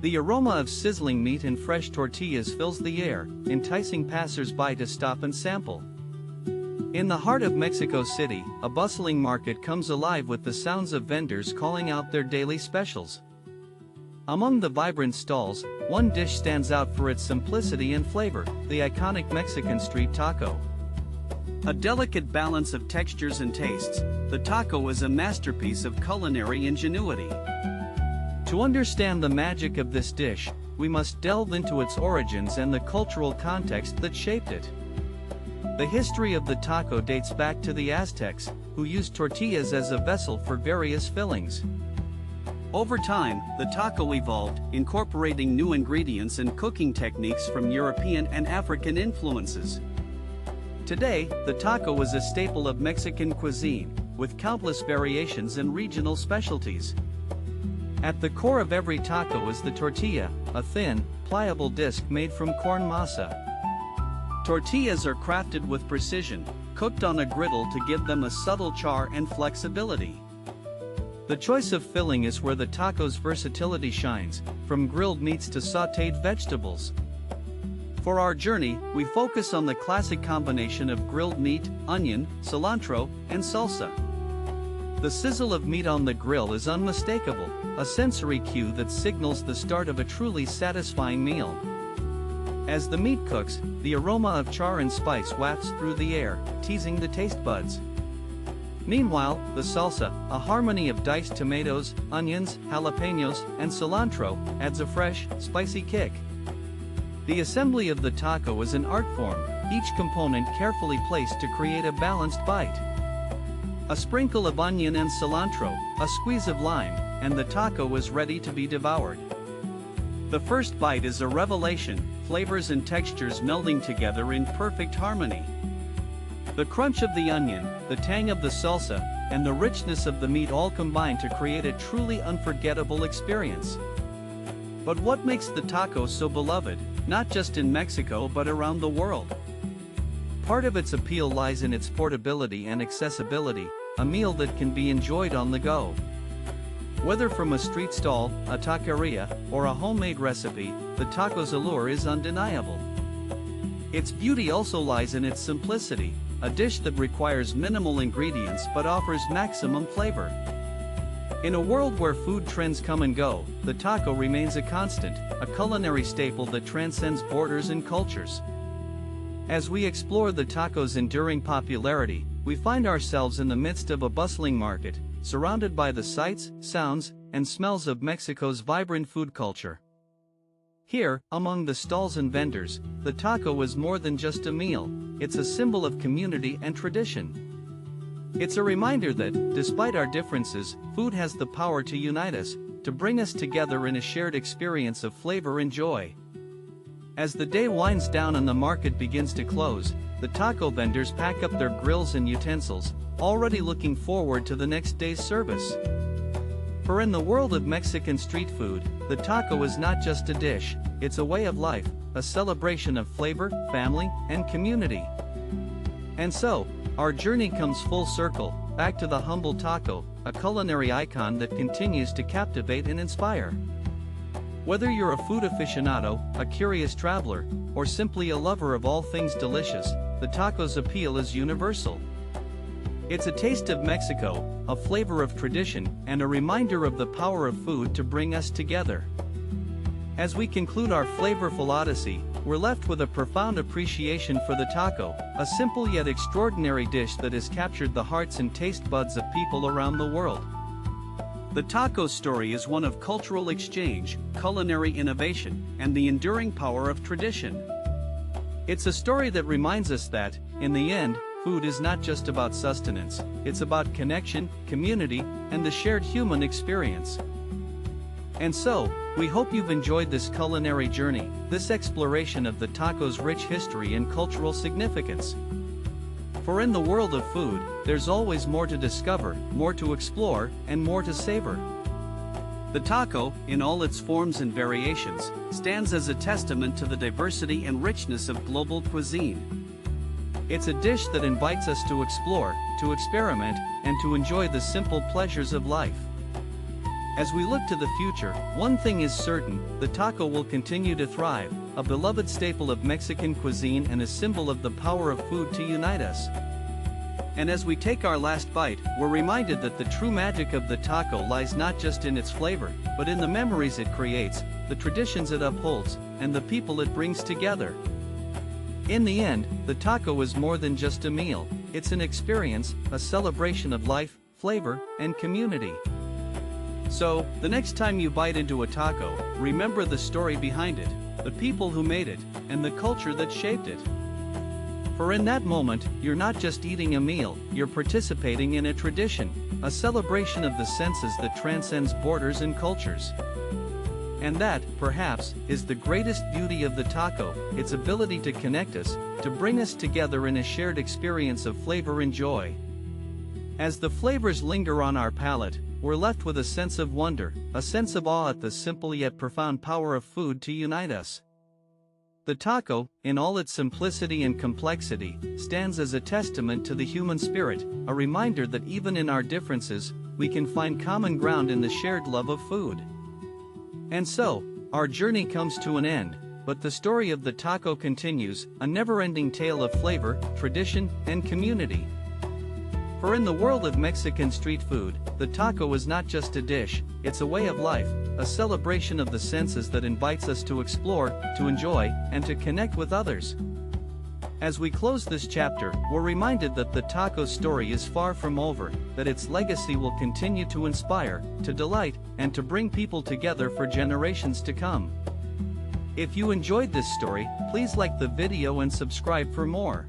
The aroma of sizzling meat and fresh tortillas fills the air, enticing passersby to stop and sample. In the heart of Mexico City, a bustling market comes alive with the sounds of vendors calling out their daily specials. Among the vibrant stalls, one dish stands out for its simplicity and flavor: the iconic Mexican street taco. A delicate balance of textures and tastes, the taco is a masterpiece of culinary ingenuity. To understand the magic of this dish, we must delve into its origins and the cultural context that shaped it. The history of the taco dates back to the Aztecs, who used tortillas as a vessel for various fillings. Over time, the taco evolved, incorporating new ingredients and cooking techniques from European and African influences. Today, the taco is a staple of Mexican cuisine, with countless variations and regional specialties. At the core of every taco is the tortilla, a thin, pliable disc made from corn masa. Tortillas are crafted with precision, cooked on a griddle to give them a subtle char and flexibility. The choice of filling is where the taco's versatility shines, from grilled meats to sautéed vegetables. For our journey, we focus on the classic combination of grilled meat, onion, cilantro, and salsa. The sizzle of meat on the grill is unmistakable, a sensory cue that signals the start of a truly satisfying meal. As the meat cooks, the aroma of char and spice wafts through the air, teasing the taste buds. Meanwhile, the salsa, a harmony of diced tomatoes, onions, jalapenos, and cilantro, adds a fresh, spicy kick. The assembly of the taco is an art form, each component carefully placed to create a balanced bite. A sprinkle of onion and cilantro, a squeeze of lime, and the taco is ready to be devoured. The first bite is a revelation, flavors and textures melding together in perfect harmony. The crunch of the onion, the tang of the salsa, and the richness of the meat all combine to create a truly unforgettable experience. But what makes the taco so beloved, not just in Mexico but around the world? Part of its appeal lies in its portability and accessibility, a meal that can be enjoyed on the go. Whether from a street stall, a taqueria, or a homemade recipe, the taco's allure is undeniable. Its beauty also lies in its simplicity, a dish that requires minimal ingredients but offers maximum flavor. In a world where food trends come and go, the taco remains a constant, a culinary staple that transcends borders and cultures. As we explore the taco's enduring popularity, we find ourselves in the midst of a bustling market, surrounded by the sights, sounds, and smells of Mexico's vibrant food culture. Here, among the stalls and vendors, the taco is more than just a meal, it's a symbol of community and tradition. It's a reminder that, despite our differences, food has the power to unite us, to bring us together in a shared experience of flavor and joy. As the day winds down and the market begins to close, the taco vendors pack up their grills and utensils, already looking forward to the next day's service. For in the world of Mexican street food, the taco is not just a dish, it's a way of life, a celebration of flavor, family, and community. And so, our journey comes full circle, back to the humble taco, a culinary icon that continues to captivate and inspire. Whether you're a food aficionado, a curious traveler, or simply a lover of all things delicious, the taco's appeal is universal. It's a taste of Mexico, a flavor of tradition, and a reminder of the power of food to bring us together. As we conclude our flavorful odyssey, we're left with a profound appreciation for the taco, a simple yet extraordinary dish that has captured the hearts and taste buds of people around the world. The taco story is one of cultural exchange, culinary innovation, and the enduring power of tradition. It's a story that reminds us that, in the end, food is not just about sustenance, it's about connection, community, and the shared human experience. And so, we hope you've enjoyed this culinary journey, this exploration of the taco's rich history and cultural significance. For in the world of food, there's always more to discover, more to explore, and more to savor. The taco, in all its forms and variations, stands as a testament to the diversity and richness of global cuisine. It's a dish that invites us to explore, to experiment, and to enjoy the simple pleasures of life. As we look to the future, one thing is certain: the taco will continue to thrive, a beloved staple of Mexican cuisine and a symbol of the power of food to unite us. And as we take our last bite, we're reminded that the true magic of the taco lies not just in its flavor, but in the memories it creates, the traditions it upholds, and the people it brings together. In the end, the taco is more than just a meal. It's an experience, a celebration of life, flavor, and community. So, the next time you bite into a taco, remember the story behind it, the people who made it, and the culture that shaped it. For in that moment, you're not just eating a meal, you're participating in a tradition, a celebration of the senses that transcends borders and cultures. And that, perhaps, is the greatest beauty of the taco, its ability to connect us, to bring us together in a shared experience of flavor and joy. As the flavors linger on our palate, we're left with a sense of wonder, a sense of awe at the simple yet profound power of food to unite us. The taco, in all its simplicity and complexity, stands as a testament to the human spirit, a reminder that even in our differences, we can find common ground in the shared love of food. And so, our journey comes to an end, but the story of the taco continues, a never-ending tale of flavor, tradition, and community. For in the world of Mexican street food, the taco is not just a dish, it's a way of life, a celebration of the senses that invites us to explore, to enjoy, and to connect with others. As we close this chapter, we're reminded that the taco story is far from over, that its legacy will continue to inspire, to delight, and to bring people together for generations to come. If you enjoyed this story, please like the video and subscribe for more.